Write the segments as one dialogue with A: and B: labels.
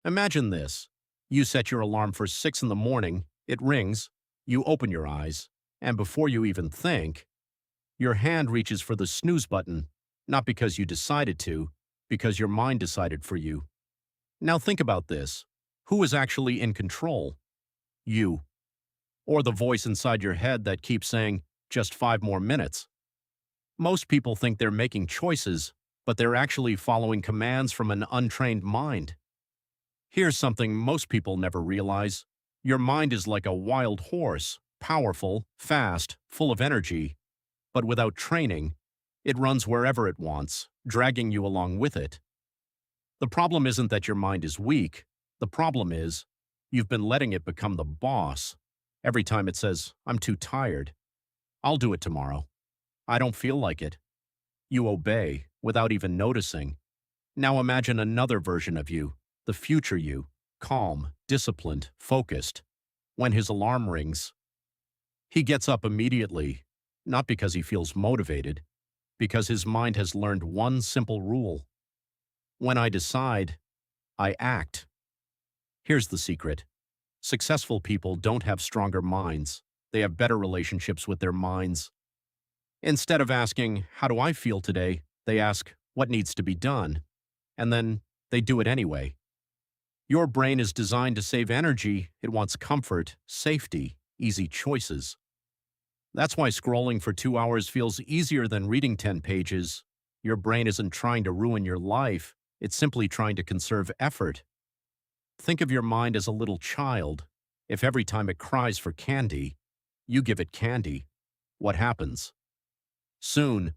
A: Imagine this. You set your alarm for 6 in the morning, it rings, you open your eyes, and before you even think, your hand reaches for the snooze button, not because you decided to, because your mind decided for you. Now think about this. Who is actually in control? You. Or the voice inside your head that keeps saying, just 5 more minutes. Most people think they're making choices, but they're actually following commands from an untrained mind. Here's something most people never realize. Your mind is like a wild horse, powerful, fast, full of energy, but without training, it runs wherever it wants, dragging you along with it. The problem isn't that your mind is weak. The problem is, you've been letting it become the boss. Every time it says, I'm too tired. I'll do it tomorrow. I don't feel like it. You obey, without even noticing. Now imagine another version of you, the future you, calm, disciplined, focused. When his alarm rings, he gets up immediately, not because he feels motivated, because his mind has learned one simple rule. When I decide, I act. Here's the secret. Successful people don't have stronger minds. They have better relationships with their minds. Instead of asking, how do I feel today? They ask, what needs to be done? And then they do it anyway. Your brain is designed to save energy. It wants comfort, safety, easy choices. That's why scrolling for 2 hours feels easier than reading 10 pages. Your brain isn't trying to ruin your life. It's simply trying to conserve effort. Think of your mind as a little child. If every time it cries for candy, you give it candy, what happens? Soon,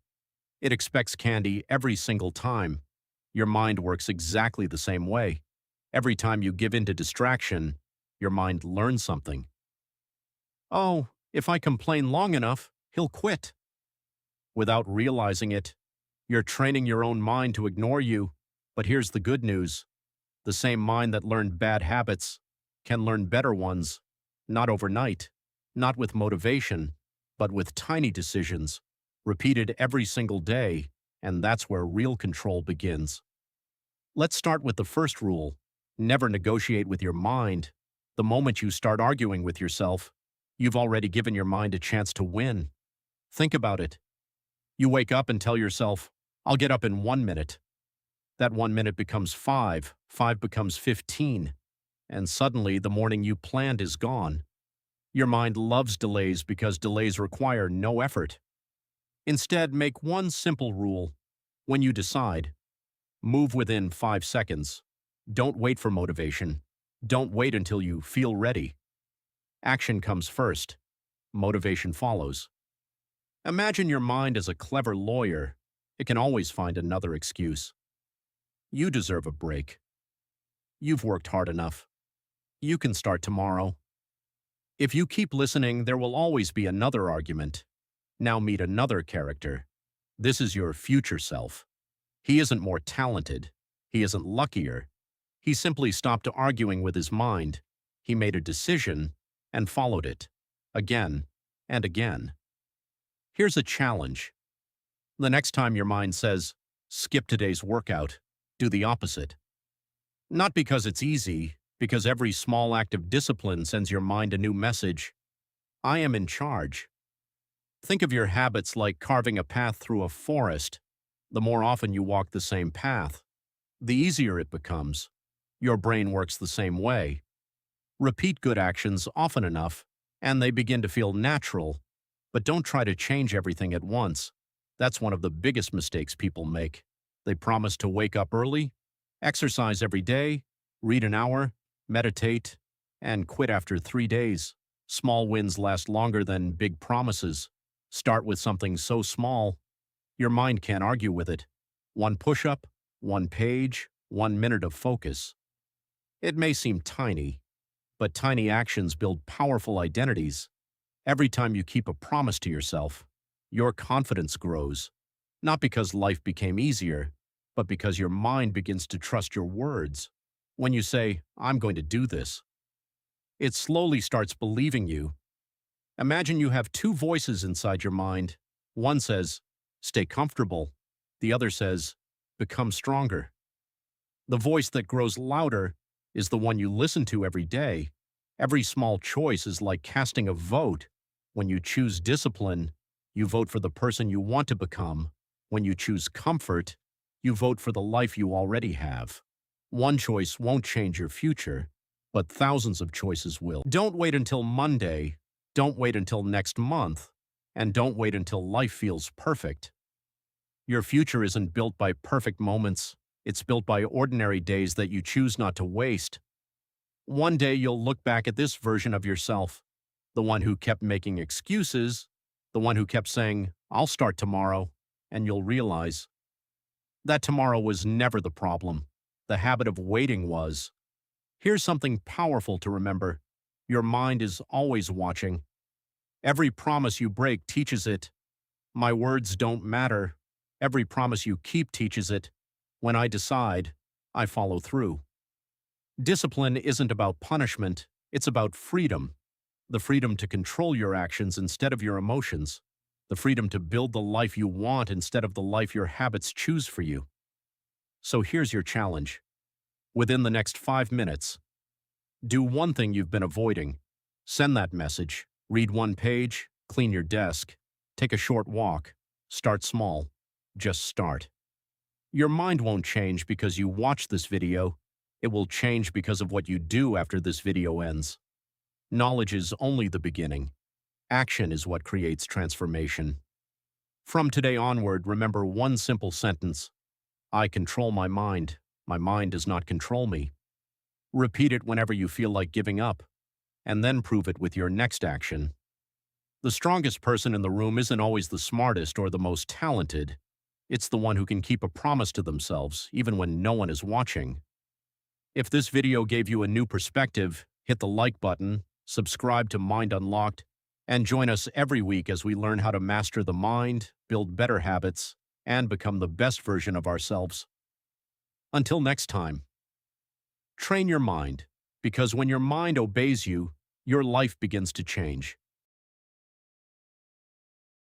A: it expects candy every single time. Your mind works exactly the same way. Every time you give in to distraction, your mind learns something. Oh, if I complain long enough, he'll quit. Without realizing it, you're training your own mind to ignore you. But here's the good news. The same mind that learned bad habits can learn better ones, not overnight, not with motivation, but with tiny decisions, repeated every single day, and that's where real control begins. Let's start with the first rule. Never negotiate with your mind. The moment you start arguing with yourself, you've already given your mind a chance to win. Think about it. You wake up and tell yourself, I'll get up in 1 minute. That 1 minute becomes 5, 5 becomes 15, and suddenly the morning you planned is gone. Your mind loves delays because delays require no effort. Instead, make one simple rule. When you decide, move within 5 seconds. Don't wait for motivation. Don't wait until you feel ready. Action comes first. Motivation follows. Imagine your mind as a clever lawyer. It can always find another excuse. You deserve a break. You've worked hard enough. You can start tomorrow. If you keep listening, there will always be another argument. Now meet another character. This is your future self. He isn't more talented. He isn't luckier. He simply stopped arguing with his mind. He made a decision and followed it. Again and again. Here's a challenge. The next time your mind says, skip today's workout, do the opposite. Not because it's easy, because every small act of discipline sends your mind a new message. I am in charge. Think of your habits like carving a path through a forest. The more often you walk the same path, the easier it becomes. Your brain works the same way. Repeat good actions often enough, and they begin to feel natural. But don't try to change everything at once. That's one of the biggest mistakes people make. They promise to wake up early, exercise every day, read an hour, meditate, and quit after 3 days. Small wins last longer than big promises. Start with something so small, your mind can't argue with it. 1 push-up, 1 page, 1 minute of focus. It may seem tiny, but tiny actions build powerful identities. Every time you keep a promise to yourself, your confidence grows, not because life became easier, but because your mind begins to trust your words. When you say, I'm going to do this, it slowly starts believing you. Imagine you have 2 voices inside your mind. One says, stay comfortable. The other says, become stronger. The voice that grows louder is the one you listen to every day. Every small choice is like casting a vote. When you choose discipline, you vote for the person you want to become. When you choose comfort, you vote for the life you already have. One choice won't change your future, but thousands of choices will. Don't wait until Monday. Don't wait until next month. And don't wait until life feels perfect. Your future isn't built by perfect moments. It's built by ordinary days that you choose not to waste. One day you'll look back at this version of yourself, the one who kept making excuses, the one who kept saying, "I'll start tomorrow," and you'll realize that tomorrow was never the problem. The habit of waiting was. Here's something powerful to remember. Your mind is always watching. Every promise you break teaches it. My words don't matter. Every promise you keep teaches it. When I decide, I follow through. Discipline isn't about punishment, it's about freedom. The freedom to control your actions instead of your emotions. The freedom to build the life you want instead of the life your habits choose for you. So here's your challenge. Within the next 5 minutes, do one thing you've been avoiding. Send that message, read one page, clean your desk, take a short walk. Start small. Just start. Your mind won't change because you watch this video. It will change because of what you do after this video ends. Knowledge is only the beginning. Action is what creates transformation. From today onward, remember one simple sentence. I control my mind. My mind does not control me. Repeat it whenever you feel like giving up, and then prove it with your next action. The strongest person in the room isn't always the smartest or the most talented. It's the one who can keep a promise to themselves, even when no one is watching. If this video gave you a new perspective, hit the like button, subscribe to Mind Unlocked, and join us every week as we learn how to master the mind, build better habits, and become the best version of ourselves. Until next time, train your mind, because when your mind obeys you, your life begins to change.